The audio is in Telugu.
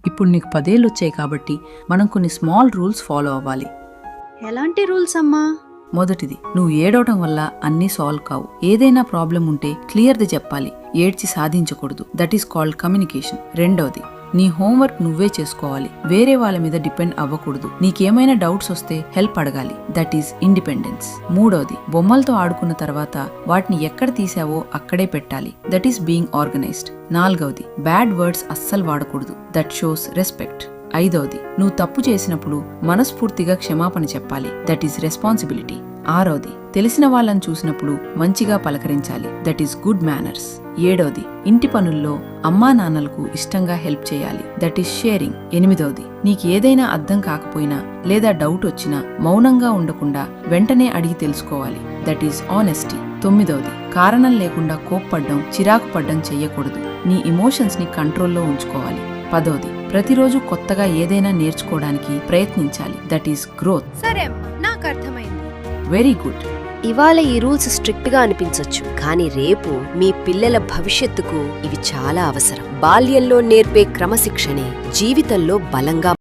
ఇప్పుడు నీకు 10 ఏళ్ళు వచ్చాయి కాబట్టి మనం కొన్ని స్మాల్ రూల్స్ ఫాలో అవ్వాలి. ఎలాంటి రూల్స్ అమ్మా? మొదటిది, నువ్వు ఏడవటం వల్ల అన్నీ సాల్వ్ కావు. ఏదైనా ప్రాబ్లం ఉంటే క్లియర్ది చెప్పాలి, ఏడ్చి సాధించకూడదు. That is called communication. రెండవది, నీ హోంవర్క్ నువ్వే చేసుకోవాలి, వేరే వాళ్ళ మీద డిపెండ్ అవ్వకూడదు. నీకేమైనా డౌట్స్ వస్తే హెల్ప్ అడగాలి. That is independence. మూడవది, బొమ్మలతో ఆడుకున్న తర్వాత వాటిని ఎక్కడ తీసావో అక్కడే పెట్టాలి. That is being organised. నాలుగవది, బ్యాడ్ వర్డ్స్ అస్సలు వాడకూడదు. That shows respect. ఐదవది, నువ్వు తప్పు చేసినప్పుడు మనస్ఫూర్తిగా క్షమాపణ చెప్పాలి. That is responsibility. ఆరవది, తెలిసిన వాళ్ళని చూసినప్పుడు మంచిగా పలకరించాలి. That is good manners. ఏడవది, ఇంటి పనుల్లో అమ్మా నాన్నలకు ఇష్టంగా హెల్ప్ చేయాలి. That is sharing. ఎనిమిదవది, నీకు ఏదైనా అర్థం కాకపోయినా లేదా డౌట్ వచ్చినా మౌనంగా ఉండకుండా వెంటనే అడిగి తెలుసుకోవాలి. That is honesty. తొమ్మిదవది, కారణం లేకుండా కోప్పడ్డం, చిరాకు పడ్డం చెయ్యకూడదు. నీ ఎమోషన్స్ ని కంట్రోల్లో ఉంచుకోవాలి. పదోది, ప్రతిరోజు కొత్తగా ఏదైనా నేర్చుకోవడానికి ప్రయత్నించాలి. That is growth. సరే నాకు అర్థమైంది. Very good. ఇవాళ ఈ రూల్స్ స్ట్రిక్ట్ గా అనిపించొచ్చు, కానీ రేపు మీ పిల్లల భవిష్యత్తుకు ఇవి చాలా అవసరం. బాల్యంలో నేర్పే క్రమశిక్షణే జీవితంలో బలంగా